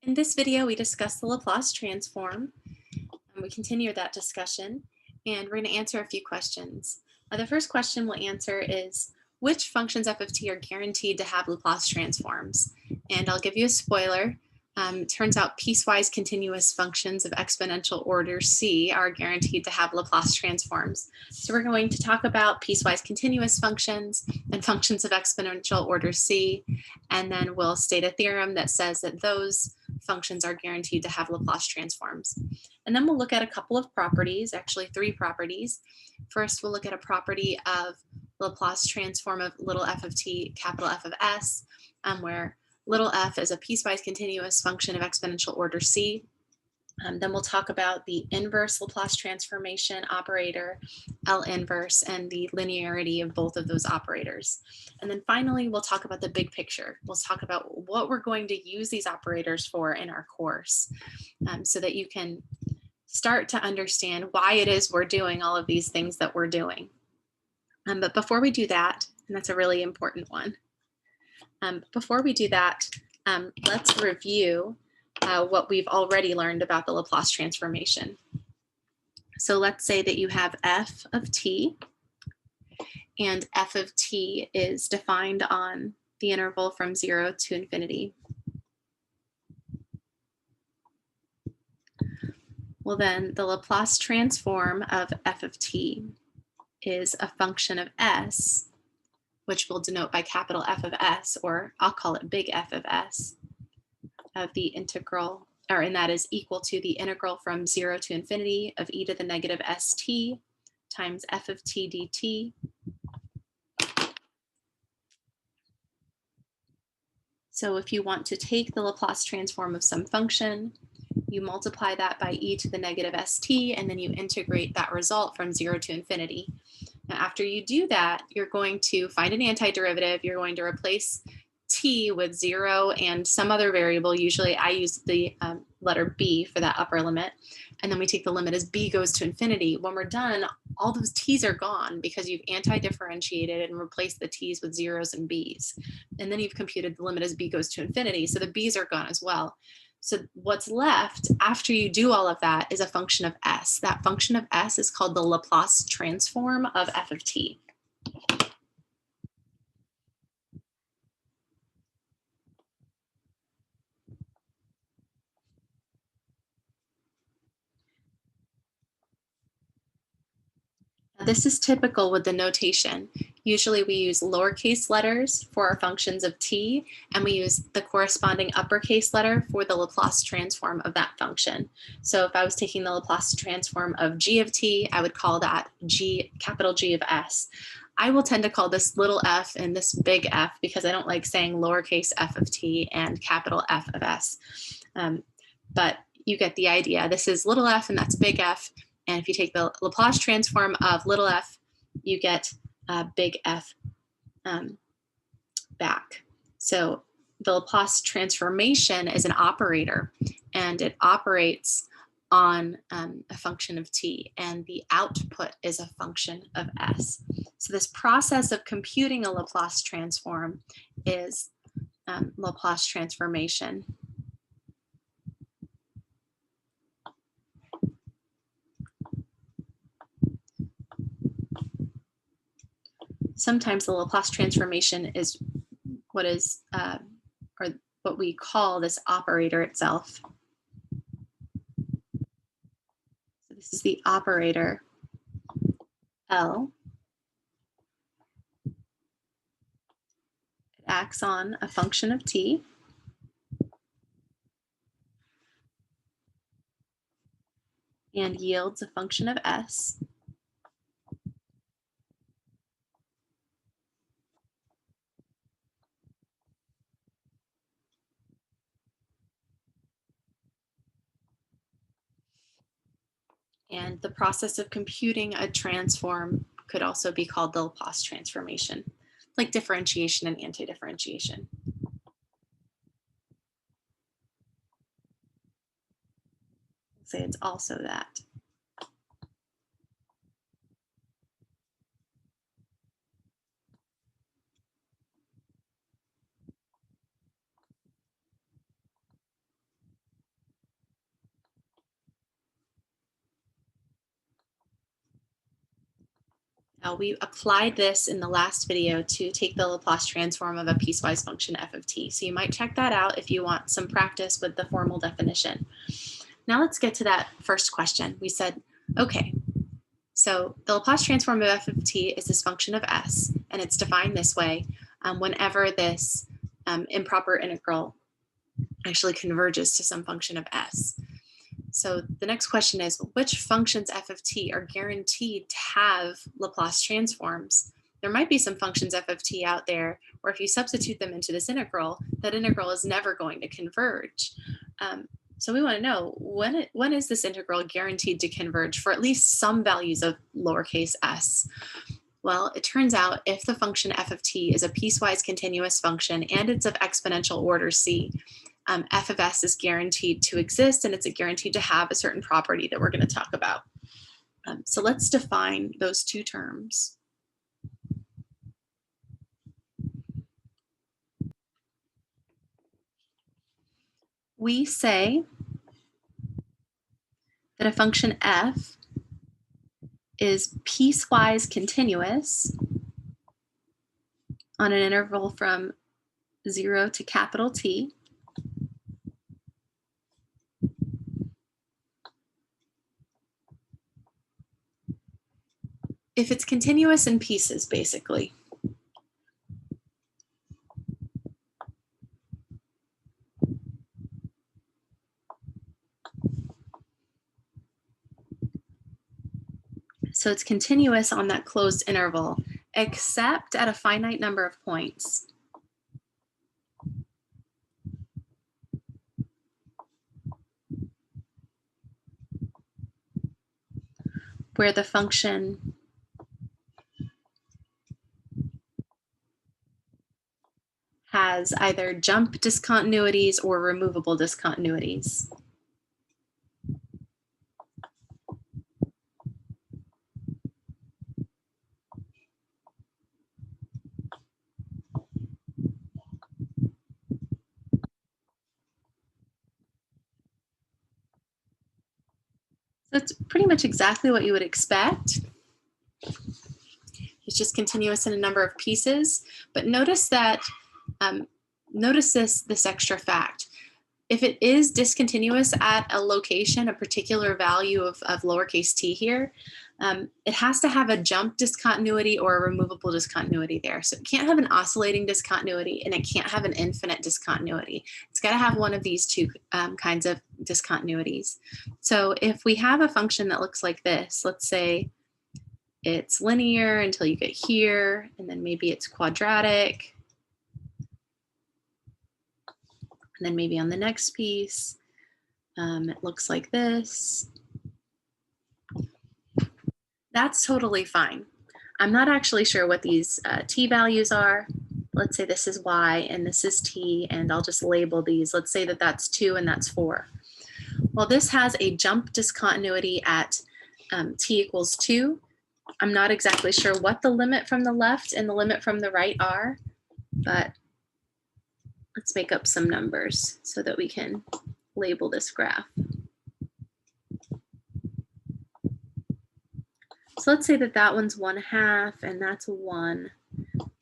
In this video, we discuss the Laplace transform, and we continue that discussion, and we're going to answer a few questions. The first question we'll answer is, which functions f of t are guaranteed to have Laplace transforms? And I'll give you a spoiler. It turns out piecewise continuous functions of exponential order C are guaranteed to have Laplace transforms. So we're going to talk about piecewise continuous functions and functions of exponential order C, and then we'll state a theorem that says that those functions are guaranteed to have Laplace transforms. And then we'll look at a couple of properties, actually 3 properties. First, we'll look at a property of Laplace transform of little f of t, capital F of s, where little f is a piecewise continuous function of exponential order C. Then we'll talk about the inverse Laplace transformation operator, L inverse, and the linearity of both of those operators. And then finally, we'll talk about the big picture. We'll talk about what we're going to use these operators for in our course, so that you can start to understand why it is we're doing all of these things that we're doing. But before we do that, and that's a really important one, before we do that, let's review what we've already learned about the Laplace transformation. So let's say that you have f of t, and f of t is defined on the interval from 0 to infinity. Well, then the Laplace transform of f of t is a function of s, which we'll denote by capital F of s, or I'll call it big F of s, of the integral, and that is equal to the integral from 0 to infinity of e to the negative st times f of t dt. So if you want to take the Laplace transform of some function, you multiply that by e to the negative st, and then you integrate that result from 0 to infinity. Now, after you do that, you're going to find an antiderivative. You're going to replace t with 0 and some other variable. Usually I use the letter b for that upper limit. And then we take the limit as b goes to infinity. When we're done, all those t's are gone because you've anti-differentiated and replaced the t's with zeros and b's. And then you've computed the limit as b goes to infinity. So the b's are gone as well. So what's left after you do all of that is a function of s. That function of s is called the Laplace transform of f of t. This is typical with the notation. Usually we use lowercase letters for our functions of t, and we use the corresponding uppercase letter for the Laplace transform of that function. So if I was taking the Laplace transform of g of t, I would call that g, capital G of s. I will tend to call this little f and this big F because I don't like saying lowercase f of t and capital F of s. But you get the idea. This is little f and that's big F. And if you take the Laplace transform of little f, you get big F back. So the Laplace transformation is an operator, and it operates on a function of t, and the output is a function of s. So this process of computing a Laplace transform is Laplace transformation. Sometimes the Laplace transformation is what is, or what we call this operator itself. So this is the operator L. It acts on a function of t. And yields a function of s. And the process of computing a transform could also be called the Laplace transformation, like differentiation and anti-differentiation. Say it's also that. We applied this in the last video to take the Laplace transform of a piecewise function f of t. So you might check that out if you want some practice with the formal definition. Now let's get to that first question. We said, okay, so the Laplace transform of f of t is this function of s, and it's defined this way whenever this improper integral actually converges to some function of s. So the next question is, which functions f of t are guaranteed to have Laplace transforms? There might be some functions f of t out there where if you substitute them into this integral, that integral is never going to converge. So we want to know, when is this integral guaranteed to converge for at least some values of lowercase s? Well, it turns out if the function f of t is a piecewise continuous function and it's of exponential order c, f of s is guaranteed to exist, and it's guaranteed to have a certain property that we're going to talk about. So let's define those two terms. We say that a function f is piecewise continuous on an interval from 0 to capital T. If it's continuous in pieces, basically. So it's continuous on that closed interval, except at a finite number of points. Where the function has either jump discontinuities or removable discontinuities. So it's pretty much exactly what you would expect. It's just continuous in a number of pieces, but notice that, notice this extra fact. If it is discontinuous at a location, a particular value of lowercase t here, it has to have a jump discontinuity or a removable discontinuity there. So it can't have an oscillating discontinuity and it can't have an infinite discontinuity. It's got to have one of these two kinds of discontinuities. So if we have a function that looks like this, let's say it's linear until you get here, and then maybe it's quadratic. And then maybe on the next piece, it looks like this. That's totally fine. I'm not actually sure what these t values are. Let's say this is y and this is t, and I'll just label these. Let's say that that's 2 and that's 4. Well, this has a jump discontinuity at t equals 2. I'm not exactly sure what the limit from the left and the limit from the right are, but let's make up some numbers so that we can label this graph. So let's say that that one's 1/2 and that's a 1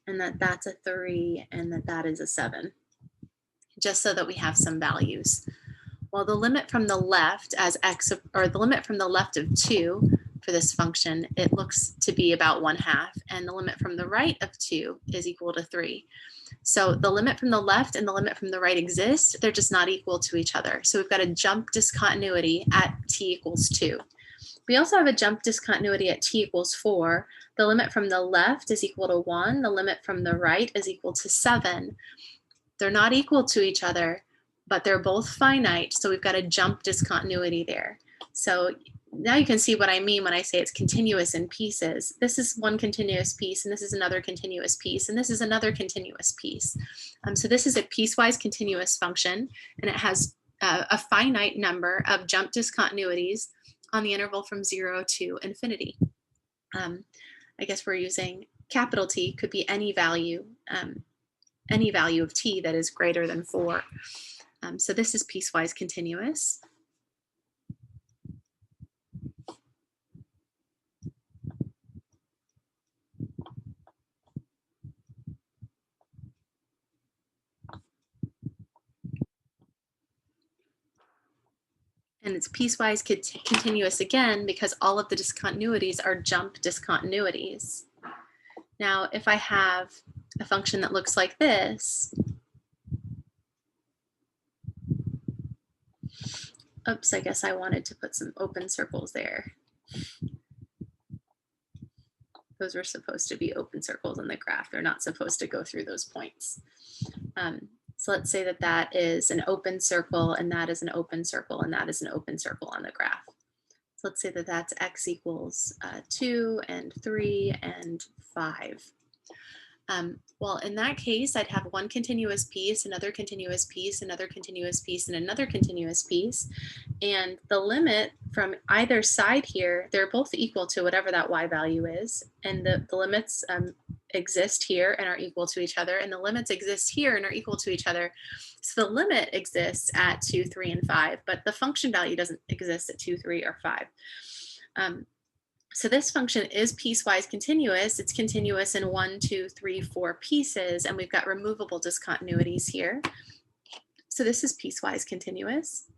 and that's a 3 and that is a 7, just so that we have some values. Well, the limit from the left as x, or the limit from the left of 2 for this function, it looks to be about 1/2, and the limit from the right of 2 is equal to 3. So the limit from the left and the limit from the right exist, they're just not equal to each other. So we've got a jump discontinuity at t equals 2. We also have a jump discontinuity at t equals 4. The limit from the left is equal to 1. The limit from the right is equal to 7. They're not equal to each other, but they're both finite. So we've got a jump discontinuity there. So now you can see what I mean when I say it's continuous in pieces. This is one continuous piece, and this is another continuous piece, and this is another continuous piece. So this is a piecewise continuous function, and it has a finite number of jump discontinuities on the interval from 0 to infinity. I guess we're using capital T, could be any value of t that is greater than 4. So this is piecewise continuous. And it's piecewise continuous again because all of the discontinuities are jump discontinuities. Now, if I have a function that looks like this, oops, I guess I wanted to put some open circles there. Those were supposed to be open circles in the graph. They're not supposed to go through those points. So let's say that that is an open circle, and that is an open circle, and that is an open circle on the graph. So let's say that that's x equals 2 and 3 and 5. Well, in that case, I'd have one continuous piece, another continuous piece, another continuous piece, and another continuous piece. And the limit from either side here, they're both equal to whatever that y value is. And the limits exist here and are equal to each other. And the limits exist here and are equal to each other. So the limit exists at 2, 3, and 5, but the function value doesn't exist at 2, 3, or 5. So this function is piecewise continuous. It's continuous in 1, 2, 3, 4 pieces, and we've got removable discontinuities here. So this is piecewise continuous.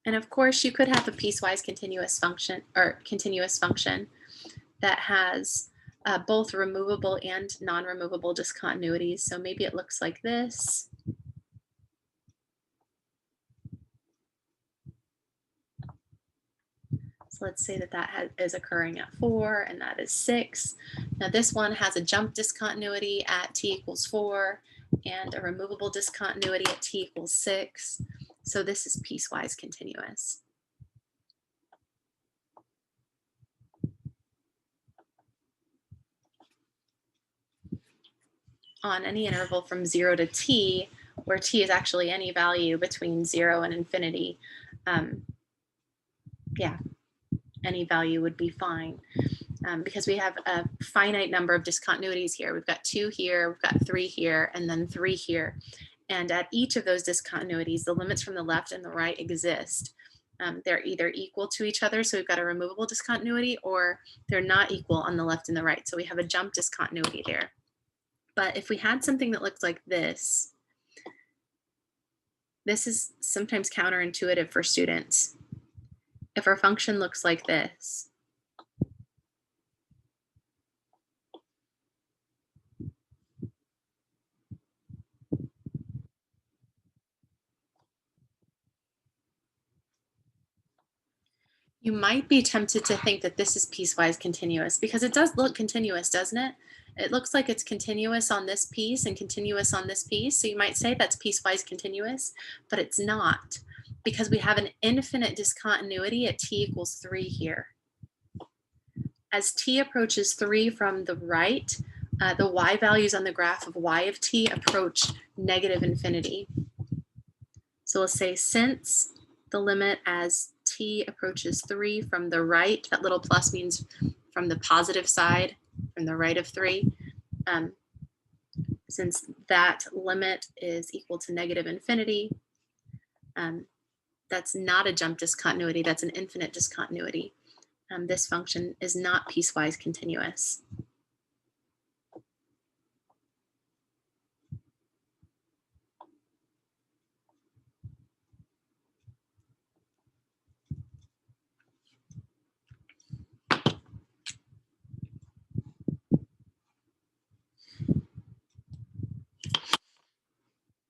And of course, you could have a piecewise continuous function or continuous function that has both removable and non-removable discontinuities. So maybe it looks like this. So let's say that that is occurring at 4 and that is 6. Now this one has a jump discontinuity at t equals 4 and a removable discontinuity at t equals 6. So this is piecewise continuous. On any interval from 0 to t, where t is actually any value between 0 and infinity, any value would be fine because we have a finite number of discontinuities here. We've got 2 here, we've got 3 here, and then 3 here. And at each of those discontinuities, the limits from the left and the right exist. They're either equal to each other, so we've got a removable discontinuity, or they're not equal on the left and the right. So we have a jump discontinuity there. But if we had something that looked like this is sometimes counterintuitive for students. If our function looks like this, you might be tempted to think that this is piecewise continuous because it does look continuous, doesn't it? It looks like it's continuous on this piece and continuous on this piece. So you might say that's piecewise continuous, but it's not because we have an infinite discontinuity at t equals 3 here. As t approaches 3 from the right, the y values on the graph of y of t approach negative infinity. So we'll say since the limit as t approaches 3 from the right, that little plus means from the positive side, from the right of 3. Since that limit is equal to negative infinity, that's not a jump discontinuity, that's an infinite discontinuity. This function is not piecewise continuous.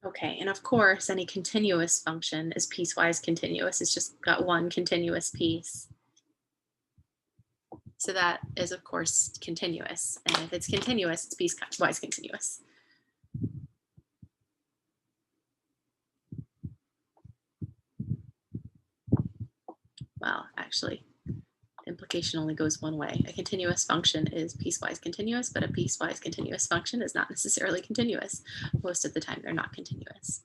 Okay, and of course, any continuous function is piecewise continuous. It's just got one continuous piece. So that is, of course, continuous. And if it's continuous, it's piecewise continuous. Well, actually, the implication only goes one way. A continuous function is piecewise continuous, but a piecewise continuous function is not necessarily continuous. Most of the time, they're not continuous.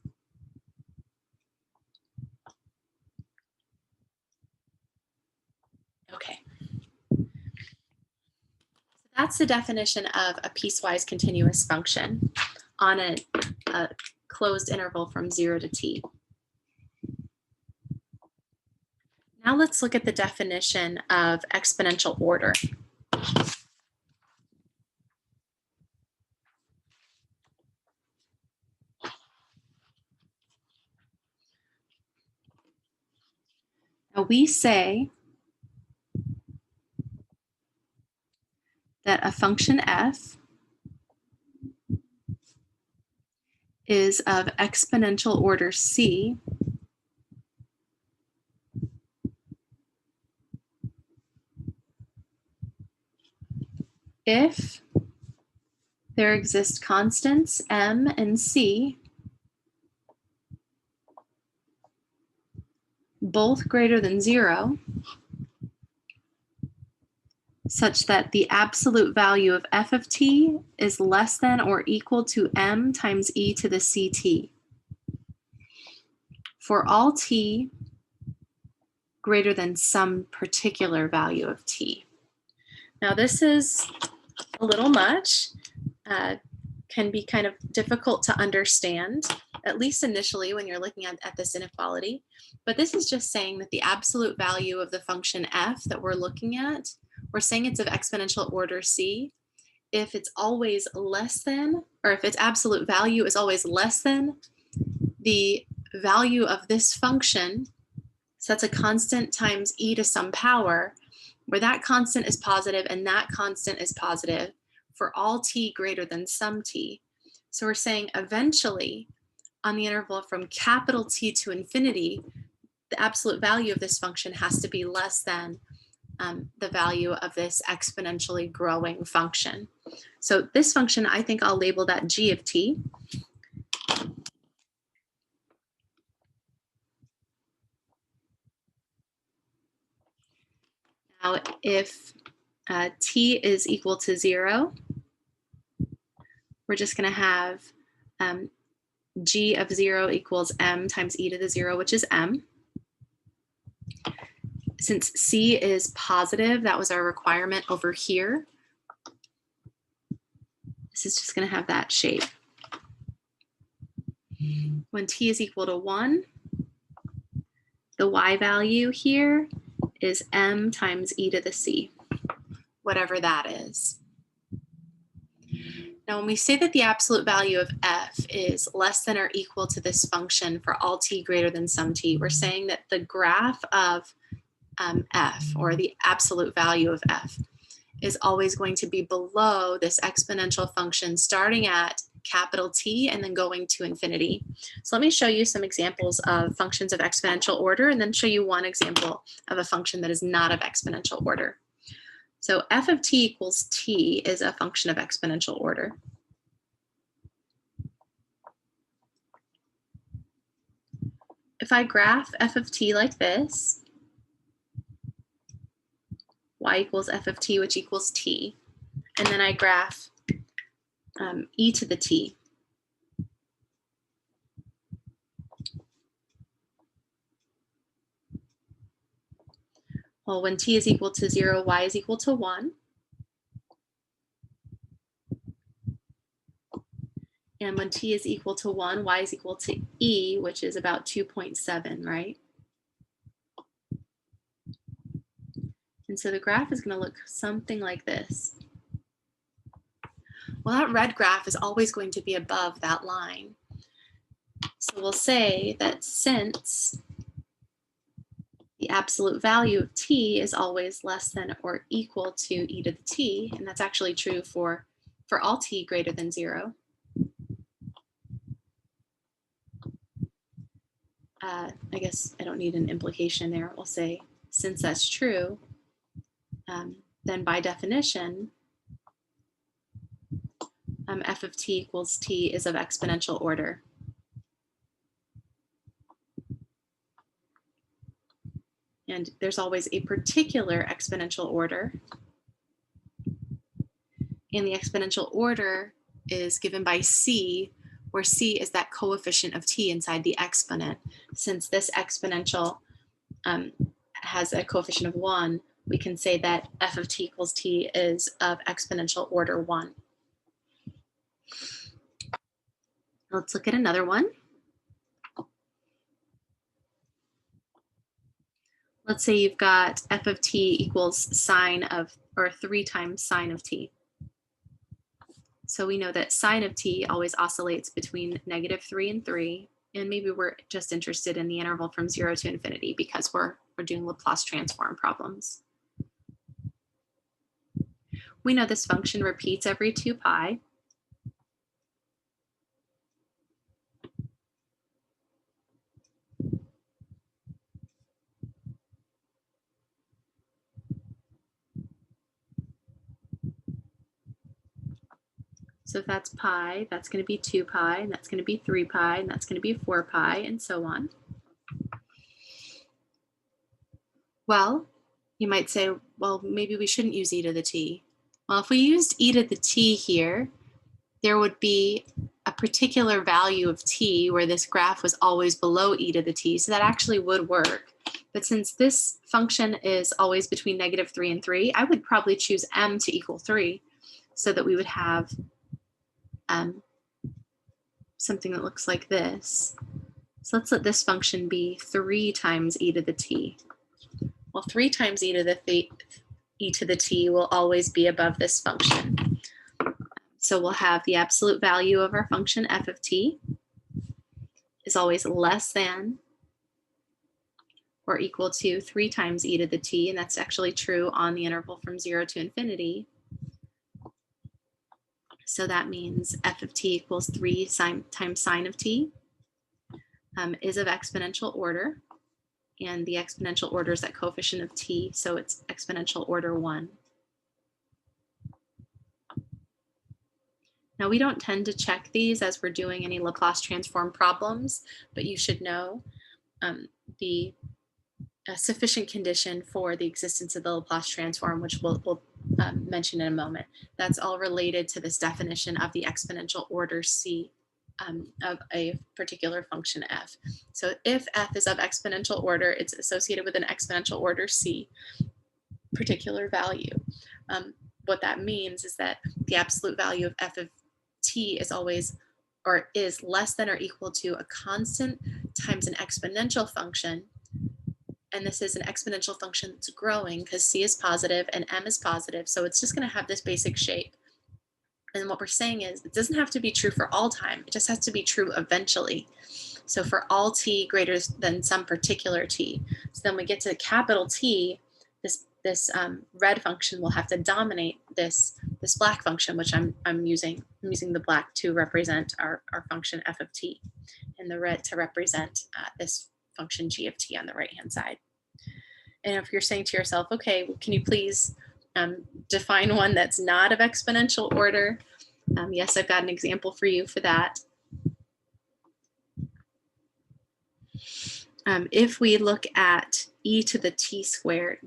Okay. That's the definition of a piecewise continuous function on a closed interval from 0 to t. Now let's look at the definition of exponential order. we say that a function f is of exponential order c if there exist constants m and c both greater than 0, such that the absolute value of f of t is less than or equal to m times e to the ct for all t greater than some particular value of t. Now this is a little much, can be kind of difficult to understand, at least initially when you're looking at this inequality. But this is just saying that the absolute value of the function f that we're looking at, we're saying it's of exponential order c if it's always less than, or if its absolute value is always less than the value of this function. So that's a constant times e to some power, where that constant is positive and that constant is positive for all t greater than some t. So we're saying eventually on the interval from capital T to infinity, the absolute value of this function has to be less than the value of this exponentially growing function. So this function, I think I'll label that g of t. Now, if t is equal to 0, we're just going to have g of 0 equals m times e to the 0, which is m. Since c is positive, that was our requirement over here. This is just going to have that shape. When t is equal to 1, the y value here is m times e to the c, whatever that is. Now, when we say that the absolute value of f is less than or equal to this function for all t greater than some t, we're saying that the graph of f, or the absolute value of f, is always going to be below this exponential function starting at capital T and then going to infinity. So let me show you some examples of functions of exponential order and then show you one example of a function that is not of exponential order. So f of t equals t is a function of exponential order. If I graph f of t like this, y equals f of t, which equals t, and then I graph e to the t. Well, when t is equal to 0, y is equal to 1. And when t is equal to 1, y is equal to e, which is about 2.7, right? And so the graph is going to look something like this. Well, that red graph is always going to be above that line. So we'll say that since the absolute value of t is always less than or equal to e to the t, and that's actually true for all t greater than 0, I guess I don't need an implication there. We'll say since that's true, then by definition, f of t equals t is of exponential order. And there's always a particular exponential order. And the exponential order is given by c, where c is that coefficient of t inside the exponent. Since this exponential has a coefficient of 1, we can say that f of t equals t is of exponential order 1. Let's look at another one. Let's say you've got f of t equals sine of, or 3 times sine of t. So we know that sine of t always oscillates between -3 and 3, And maybe we're just interested in the interval from 0 to infinity because we're doing Laplace transform problems. We know this function repeats every 2 pi. So if that's pi, that's going to be 2 pi, and that's going to be 3 pi, and that's going to be 4 pi, and so on. Well, you might say, well, maybe we shouldn't use e to the t. Well, if we used e to the t here, there would be a particular value of t where this graph was always below e to the t, so that actually would work. But since this function is always between -3 and 3, I would probably choose m to equal 3 so that we would have something that looks like this. So let's let this function be 3 times e to the t. Well, 3 times e to the t will always be above this function. So we'll have the absolute value of our function f of t is always less than or equal to 3 times e to the t, and that's actually true on the interval from 0 to infinity. So that means f of t equals 3 times sine of t is of exponential order, and the exponential order is that coefficient of t, so it's exponential order 1. Now we don't tend to check these as we're doing any Laplace transform problems, but you should know the sufficient condition for the existence of the Laplace transform, which we'll mention in a moment. That's all related to this definition of the exponential order c of a particular function f. So if f is of exponential order, it's associated with an exponential order c particular value. What that means is that the absolute value of f of t is always or is less than or equal to a constant times an exponential function. And this is an exponential function that's growing because c is positive and m is positive. So it's just going to have this basic shape. And what we're saying is it doesn't have to be true for all time. It just has to be true eventually. So for all t greater than some particular t. So then we get to capital T, this red function will have to dominate this black function, which I'm using the black to represent our function f of t, and the red to represent this function g of t on the right hand side. And if you're saying to yourself, okay, can you please define one that's not of exponential order? Yes, I've got an example for you for that. If we look at e to the t squared,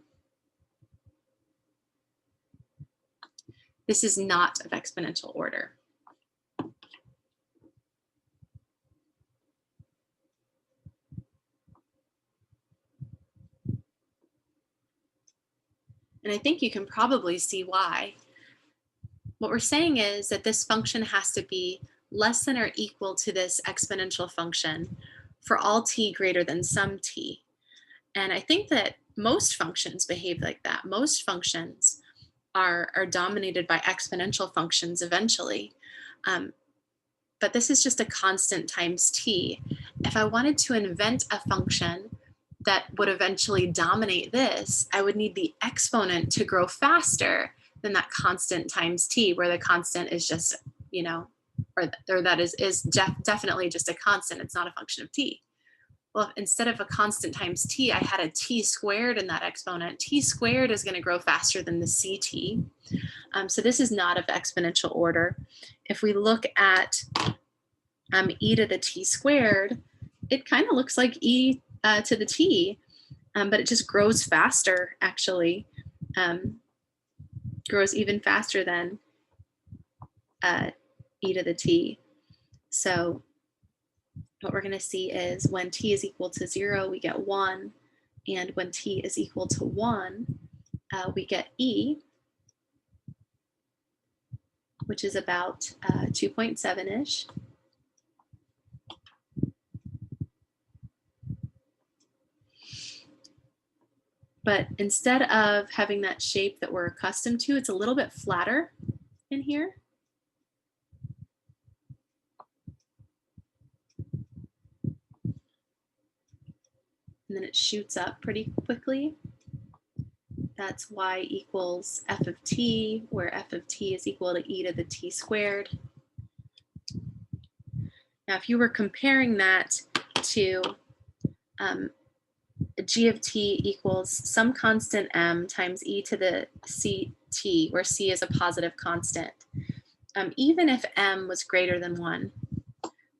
this is not of exponential order. And I think you can probably see why. What we're saying is that this function has to be less than or equal to this exponential function for all t greater than some t. And I think that most functions behave like that. Most functions are dominated by exponential functions eventually. But this is just a constant times t. If I wanted to invent a function that would eventually dominate this, I would need the exponent to grow faster than that constant times t, where the constant is just, or that is definitely just a constant. It's not a function of t. Well, instead of a constant times t, I had a t squared in that exponent. T squared is going to grow faster than the ct. So this is not of exponential order. If we look at e to the t squared, it kind of looks like e to the t, but it just grows faster, actually. Grows even faster than e to the t. So what we're going to see is when t is equal to 0, we get 1. And when t is equal to 1, we get e, which is about 2.7-ish. But instead of having that shape that we're accustomed to, it's a little bit flatter in here. and then it shoots up pretty quickly. That's y equals f of t, where f of t is equal to e to the t squared. Now, if you were comparing that to g of t equals some constant m times e to the ct, where c is a positive constant. Even if m was greater than 1,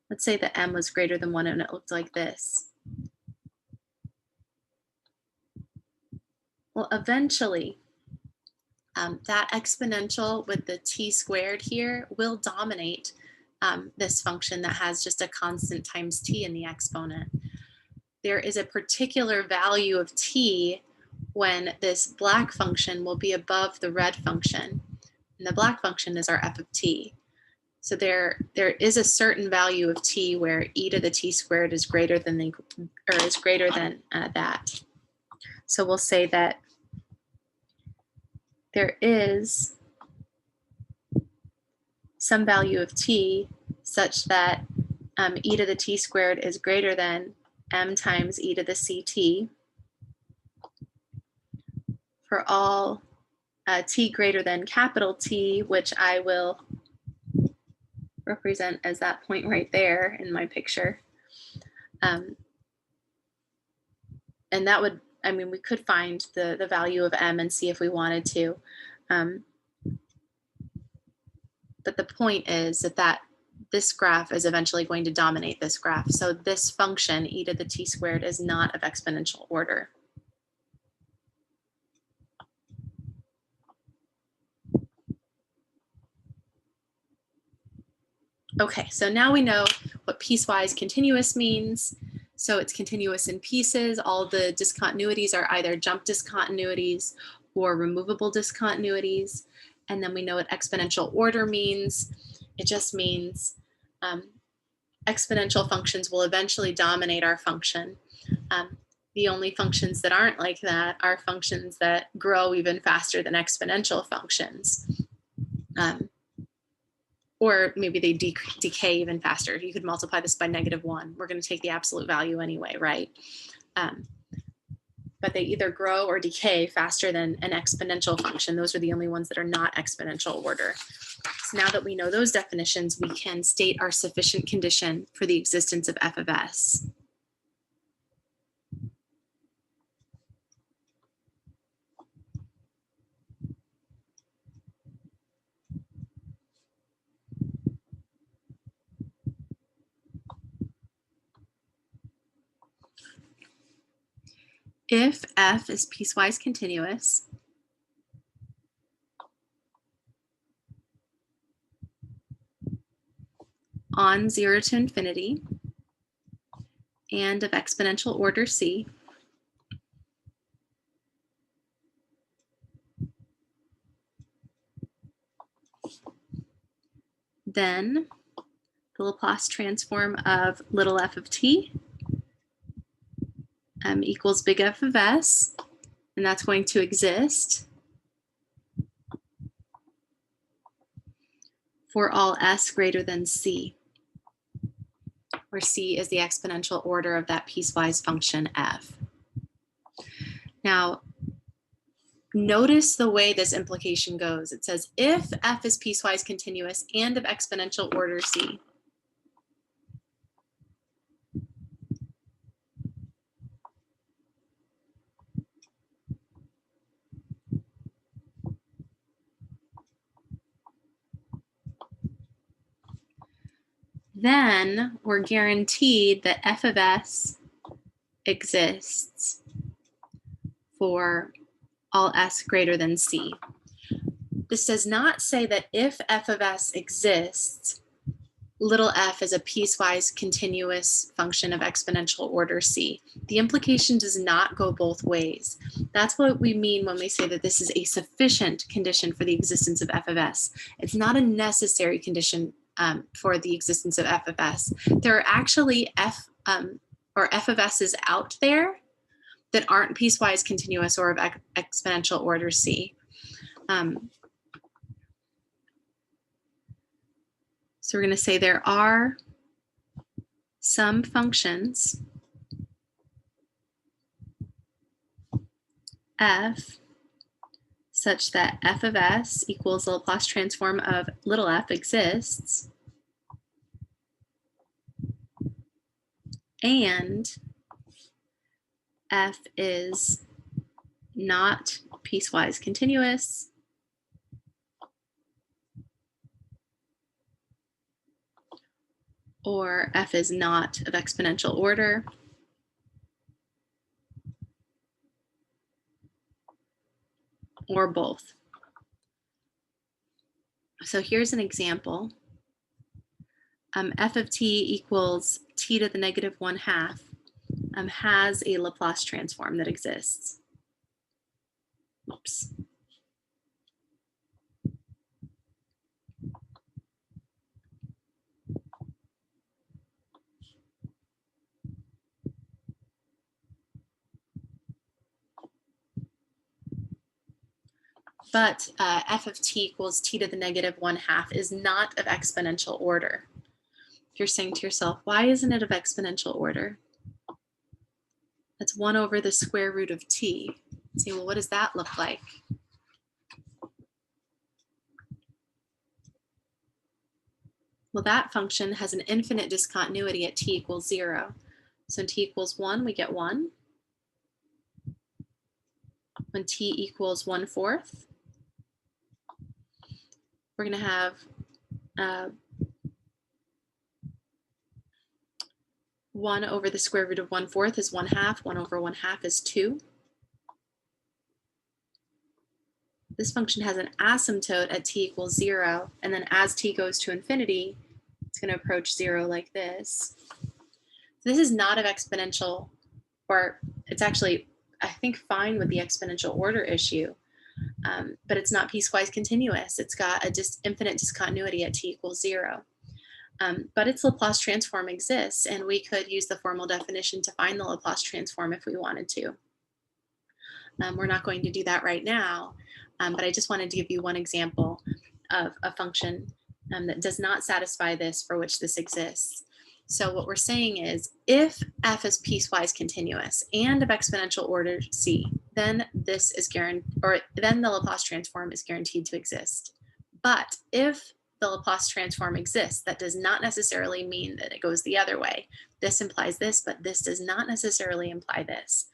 let's say that m was greater than 1 and it looked like this. Well, eventually, that exponential with the t squared here will dominate this function that has just a constant times t in the exponent. There is a particular value of t when this black function will be above the red function. And the black function is our f of t. So there is a certain value of t where e to the t squared is greater than that. So we'll say that there is some value of t such that e to the t squared is greater than m times e to the ct for all t greater than capital T, which I will represent as that point right there in my picture. And that would, I mean, we could find the value of m and see if we wanted to. But the point is that this graph is eventually going to dominate this graph. So this function, e to the t squared, is not of exponential order. Okay, so now we know what piecewise continuous means. So it's continuous in pieces. All the discontinuities are either jump discontinuities or removable discontinuities. And then we know what exponential order means. It just means exponential functions will eventually dominate our function. The only functions that aren't like that are functions that grow even faster than exponential functions. Or maybe they decay even faster. You could multiply this by -1. We're going to take the absolute value anyway, right? But they either grow or decay faster than an exponential function. Those are the only ones that are not exponential order. So now that we know those definitions, we can state our sufficient condition for the existence of f of s. If f is piecewise continuous, on 0 to infinity, and of exponential order c, then the Laplace transform of little f of t equals big F of s, and that's going to exist for all s greater than c, where c is the exponential order of that piecewise function f. Now, notice the way this implication goes. It says if f is piecewise continuous and of exponential order c. Then we're guaranteed that f of s exists for all s greater than c. This does not say that if f of s exists, little f is a piecewise continuous function of exponential order c. The implication does not go both ways. That's what we mean when we say that this is a sufficient condition for the existence of f of s. It's not a necessary condition for the existence of f of s. There are actually f of s's out there that aren't piecewise continuous or of exponential order c. So we're going to say there are some functions f such that f of s equals the Laplace transform of little f exists, and f is not piecewise continuous, or f is not of exponential order, or both. So here's an example. F of t equals t to the negative 1/2 has a Laplace transform that exists. Oops. But f of t equals t to the negative 1/2 is not of exponential order. You're saying to yourself, why isn't it of exponential order? That's 1 over the square root of t. Say, well, what does that look like? Well, that function has an infinite discontinuity at t equals 0. So when t equals 1, we get 1. When t equals 1/4, we're going to have 1 over the square root of 1/4 is 1/2. 1 over 1/2 is 2. This function has an asymptote at t equals 0, and then as t goes to infinity, it's going to approach 0 like this. This is not of exponential, or it's actually, I think, fine with the exponential order issue, but it's not piecewise continuous. It's got a infinite discontinuity at t equals 0. But its Laplace transform exists, and we could use the formal definition to find the Laplace transform if we wanted to. We're not going to do that right now, but I just wanted to give you one example of a function that does not satisfy this for which this exists. So what we're saying is, if f is piecewise continuous and of exponential order c, then this is then the Laplace transform is guaranteed to exist. But if the Laplace transform exists, that does not necessarily mean that it goes the other way. This implies this, but this does not necessarily imply this.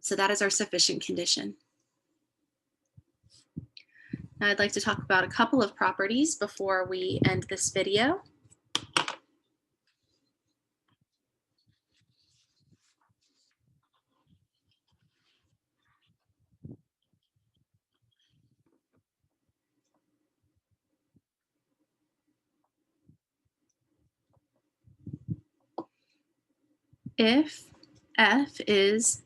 So that is our sufficient condition. Now I'd like to talk about a couple of properties before we end this video. If f is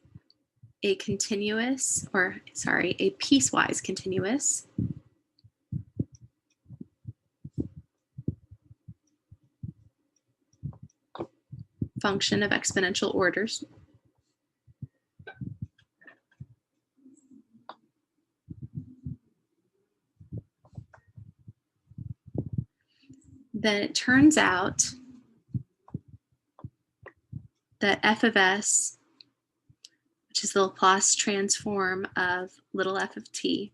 a continuous, or sorry, a piecewise continuous function of exponential orders, then it turns out that f of s, which is the Laplace transform of little f of t,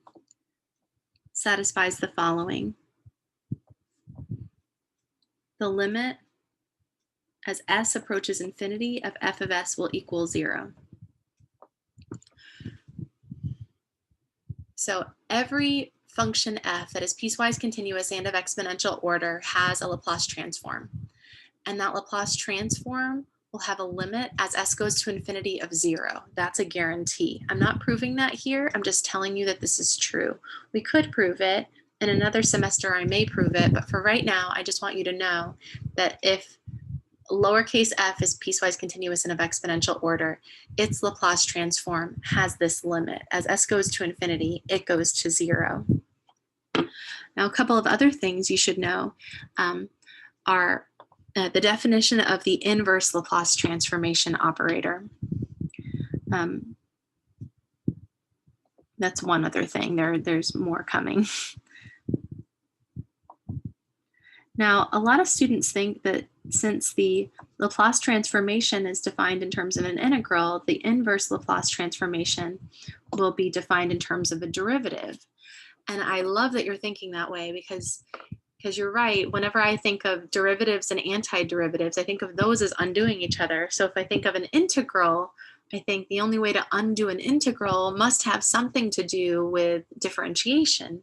satisfies the following. The limit as s approaches infinity of f of s will equal 0. So every function f that is piecewise continuous and of exponential order has a Laplace transform. And that Laplace transform will have a limit as s goes to infinity of 0. That's a guarantee. I'm not proving that here. I'm just telling you that this is true. We could prove it. In another semester, I may prove it. But for right now, I just want you to know that if lowercase f is piecewise continuous and of exponential order, its Laplace transform has this limit. As s goes to infinity, it goes to 0. Now, a couple of other things you should know are the definition of the inverse Laplace transformation operator. That's one other thing. There's more coming. Now, a lot of students think that since the Laplace transformation is defined in terms of an integral, the inverse Laplace transformation will be defined in terms of a derivative. And I love that you're thinking that way because you're right. Whenever I think of derivatives and antiderivatives, I think of those as undoing each other. So if I think of an integral, I think the only way to undo an integral must have something to do with differentiation.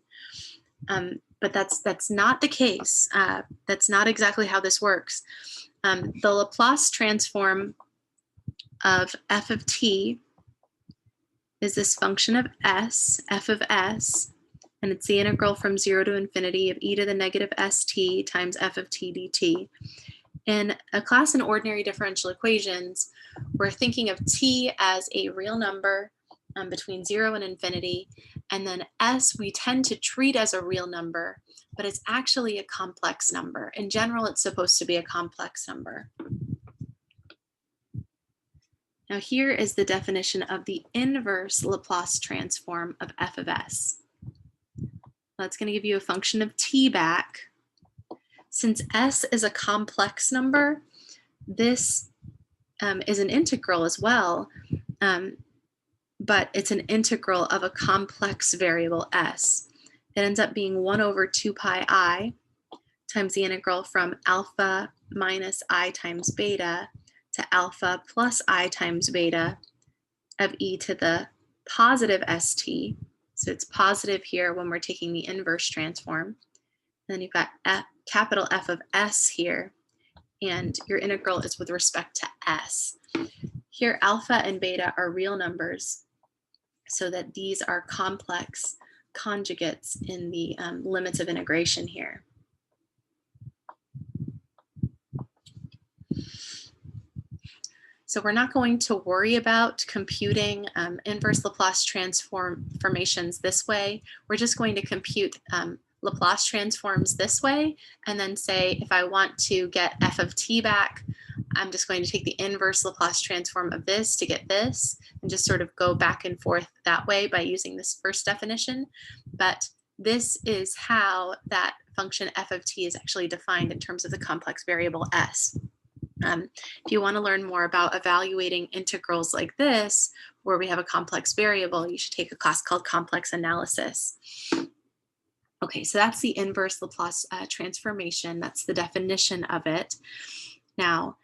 But that's not the case. That's not exactly how this works. The Laplace transform of f of t is this function of s, f of s, and it's the integral from 0 to infinity of e to the negative st times f of t dt. In a class in ordinary differential equations, we're thinking of t as a real number between 0 and infinity, and then s we tend to treat as a real number, but it's actually a complex number. In general, it's supposed to be a complex number. Now here is the definition of the inverse Laplace transform of f of s. That's going to give you a function of t back. Since s is a complex number, this is an integral as well, but it's an integral of a complex variable s. It ends up being 1 over 2 pi I times the integral from alpha minus I times beta to alpha plus I times beta of e to the positive st. So it's positive here when we're taking the inverse transform. Then you've got capital F of s here, and your integral is with respect to s. Here, alpha and beta are real numbers, so that these are complex conjugates in the limits of integration here. So we're not going to worry about computing inverse Laplace transformations this way. We're just going to compute Laplace transforms this way, and then say if I want to get f of t back, I'm just going to take the inverse Laplace transform of this to get this, and just sort of go back and forth that way by using this first definition. But this is how that function f of t is actually defined in terms of the complex variable s. If you want to learn more about evaluating integrals like this, where we have a complex variable, you should take a class called complex analysis. Okay, so that's the inverse Laplace transformation. That's the definition of it. Now,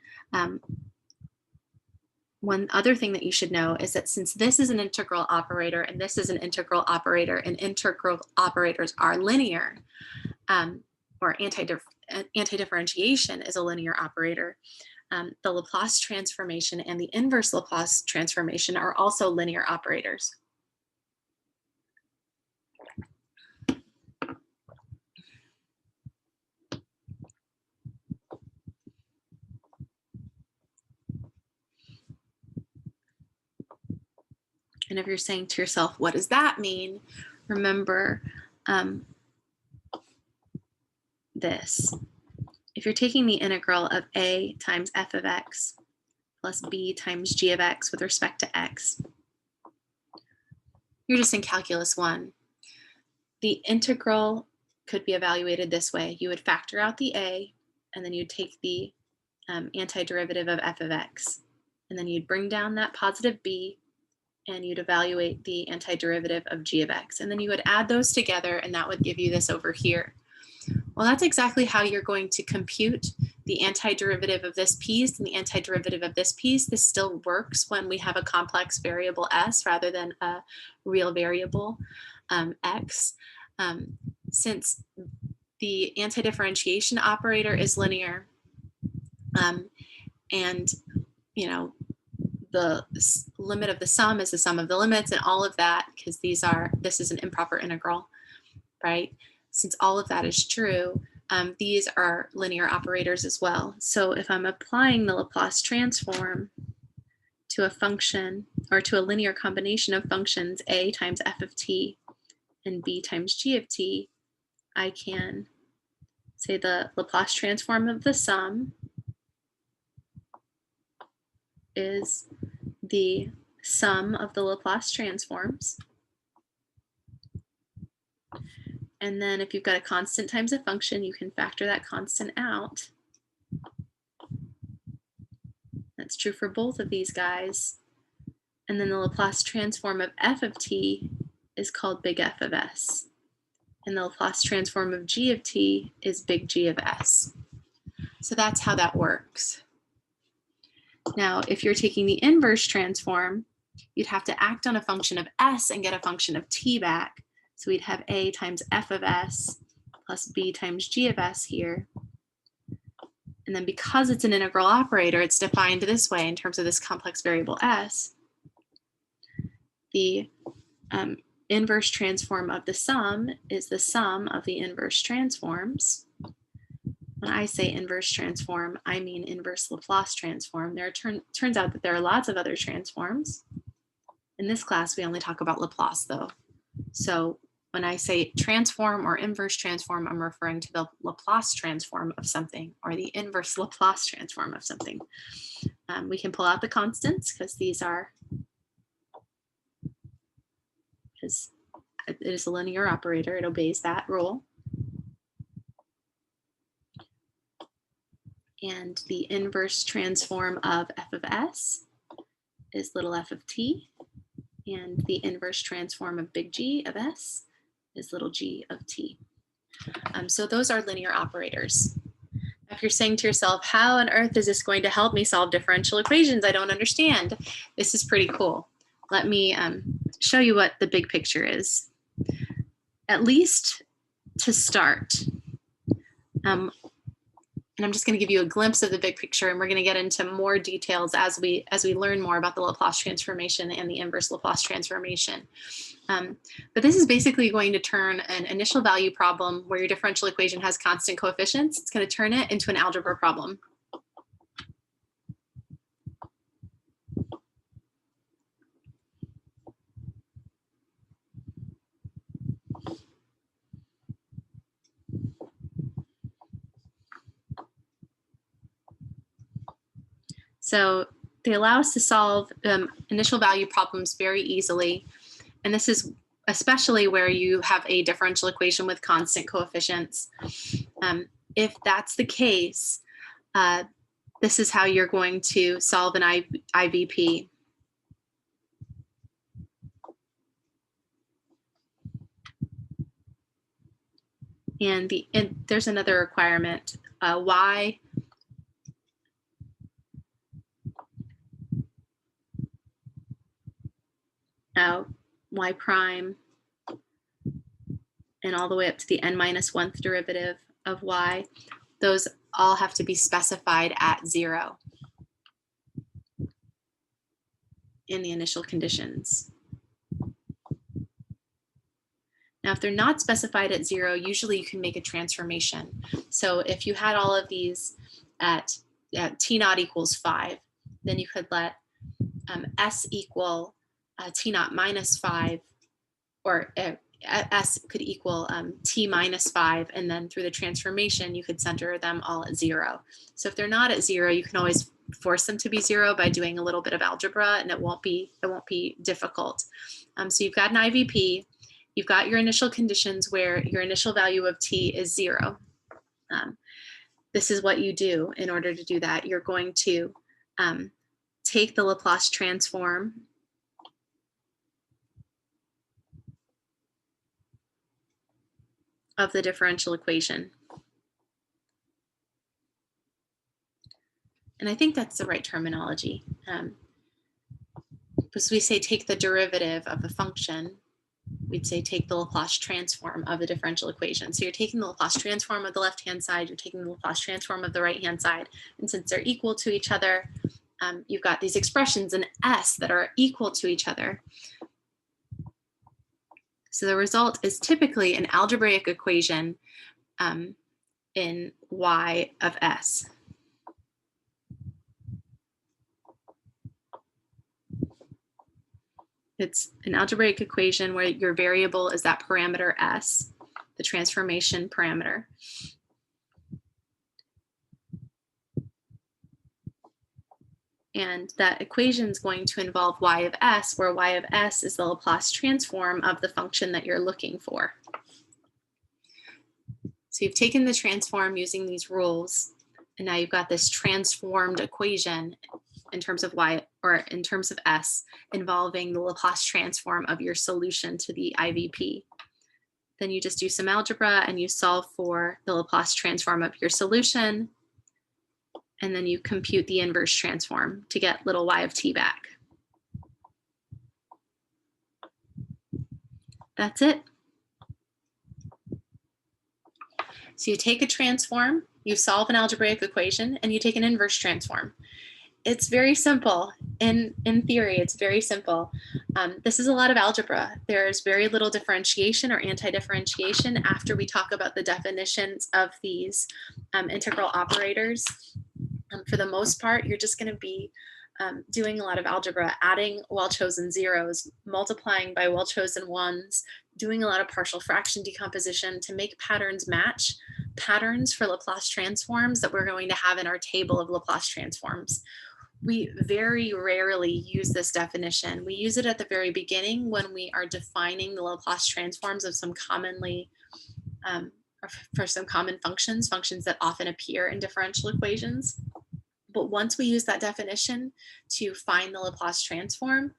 one other thing that you should know is that since this is an integral operator and this is an integral operator, and integral operators are linear, or anti-differentiation is a linear operator, the Laplace transformation and the inverse Laplace transformation are also linear operators. And if you're saying to yourself, what does that mean? Remember this. If you're taking the integral of a times f of x plus b times g of x with respect to x, you're just in calculus 1. The integral could be evaluated this way. You would factor out the a, and then you'd take the antiderivative of f of x, and then you'd bring down that positive b, and you'd evaluate the antiderivative of g of x, and then you would add those together, and that would give you this over here. Well, that's exactly how you're going to compute the antiderivative of this piece and the antiderivative of this piece. This still works when we have a complex variable s rather than a real variable x. Since the antidifferentiation operator is linear, and the limit of the sum is the sum of the limits and all of that, because this is an improper integral, right? Since all of that is true, these are linear operators as well. So if I'm applying the Laplace transform to a function, or to a linear combination of functions a times f of t and b times g of t, I can say the Laplace transform of the sum is the sum of the Laplace transforms. And then if you've got a constant times a function, you can factor that constant out. That's true for both of these guys. And then the Laplace transform of f of t is called big F of s. And the Laplace transform of g of t is big G of s. So that's how that works. Now, if you're taking the inverse transform, you'd have to act on a function of s and get a function of t back. So we'd have a times f of s plus b times g of s here. And then because it's an integral operator, it's defined this way in terms of this complex variable s. The inverse transform of the sum is the sum of the inverse transforms. When I say inverse transform, I mean inverse Laplace transform. Turns out that there are lots of other transforms. In this class, we only talk about Laplace though. So when I say transform or inverse transform, I'm referring to the Laplace transform of something or the inverse Laplace transform of something. We can pull out the constants because these are, it is a linear operator. It obeys that rule. And the inverse transform of f of s is little f of t. And the inverse transform of big G of s is little g of t. So those are linear operators. If you're saying to yourself, how on earth is this going to help me solve differential equations? I don't understand. This is pretty cool. Let me show you what the big picture is. At least to start. And I'm just going to give you a glimpse of the big picture, and we're going to get into more details as we learn more about the Laplace transformation and the inverse Laplace transformation. But this is basically going to turn an initial value problem where your differential equation has constant coefficients. It's going to turn it into an algebra problem. So they allow us to solve initial value problems very easily. And this is especially where you have a differential equation with constant coefficients. If that's the case, this is how you're going to solve an IVP. And there's another requirement, y y prime and all the way up to the n-1th derivative of y, those all have to be specified at 0 in the initial conditions. Now, if they're not specified at 0, usually you can make a transformation. So if you had all of these at t naught equals 5, then you could let s equal t naught minus 5, or s could equal t minus 5, and then through the transformation, you could center them all at 0. So if they're not at 0, you can always force them to be 0 by doing a little bit of algebra, and it won't be difficult. So you've got an IVP. You've got your initial conditions where your initial value of t is 0. This is what you do in order to do that. You're going to take the Laplace transform of the differential equation. And I think that's the right terminology. Because we say take the derivative of a function, we'd say take the Laplace transform of the differential equation. So you're taking the Laplace transform of the left-hand side, you're taking the Laplace transform of the right-hand side, and since they're equal to each other, you've got these expressions in S that are equal to each other. So the result is typically an algebraic equation in y of s. It's an algebraic equation where your variable is that parameter s, the transformation parameter. And that equation is going to involve y of s, where y of s is the Laplace transform of the function that you're looking for. So you've taken the transform using these rules, and now you've got this transformed equation in terms of y, or in terms of s, involving the Laplace transform of your solution to the IVP. Then you just do some algebra and you solve for the Laplace transform of your solution, and then you compute the inverse transform to get little y of t back. That's it. So you take a transform, you solve an algebraic equation, and you take an inverse transform. It's very simple. In theory, it's very simple. This is a lot of algebra. There's very little differentiation or anti-differentiation after we talk about the definitions of these integral operators. For the most part, you're just going to be doing a lot of algebra, adding well-chosen zeros, multiplying by well-chosen ones, doing a lot of partial fraction decomposition to make patterns match patterns for Laplace transforms that we're going to have in our table of Laplace transforms. We very rarely use this definition. We use it at the very beginning when we are defining the Laplace transforms of some commonly, for some common functions that often appear in differential equations. But once we use that definition to find the Laplace transform,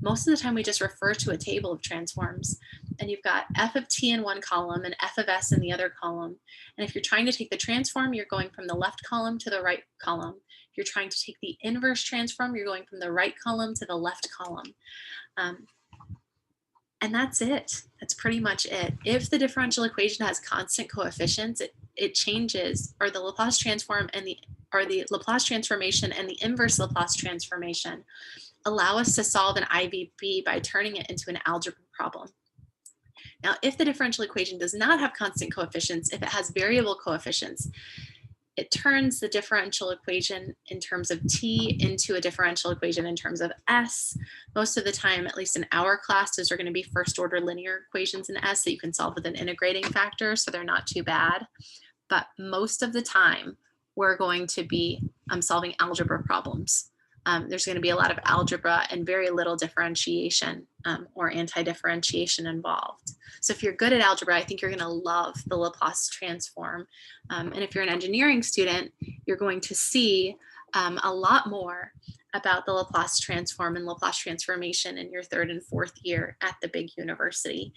most of the time we just refer to a table of transforms. And you've got f of t in one column and f of s in the other column. And if you're trying to take the transform, you're going from the left column to the right column. If you're trying to take the inverse transform, you're going from the right column to the left column. And that's it. That's pretty much it. If the differential equation has constant coefficients, it changes, or the Laplace transform and the Laplace transformation and the inverse Laplace transformation allow us to solve an IVP by turning it into an algebra problem. Now, if the differential equation does not have constant coefficients, if it has variable coefficients, it turns the differential equation in terms of t into a differential equation in terms of s. Most of the time, at least in our class, those are going to be first order linear equations in s that you can solve with an integrating factor, so they're not too bad. But most of the time, we're going to be solving algebra problems. There's going to be a lot of algebra and very little differentiation or anti-differentiation involved. So if you're good at algebra, I think you're going to love the Laplace transform. And if you're an engineering student, you're going to see a lot more about the Laplace transform and Laplace transformation in your third and fourth year at the big university.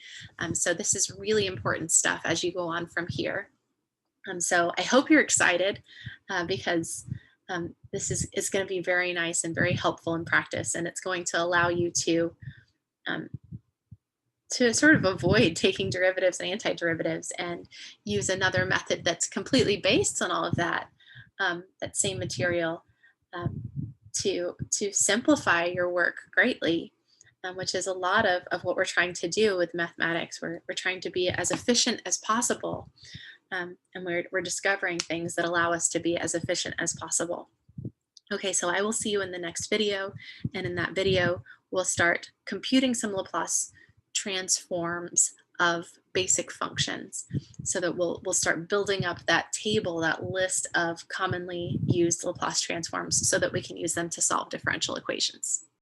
So this is really important stuff as you go on from here. So I hope you're excited because this is going to be very nice and very helpful in practice, and it's going to allow you to sort of avoid taking derivatives and antiderivatives and use another method that's completely based on all of that, that same material to simplify your work greatly, which is a lot of what we're trying to do with mathematics. We're trying to be as efficient as possible. And we're discovering things that allow us to be as efficient as possible. Okay, so I will see you in the next video. And in that video, we'll start computing some Laplace transforms of basic functions so that we'll start building up that table, that list of commonly used Laplace transforms so that we can use them to solve differential equations.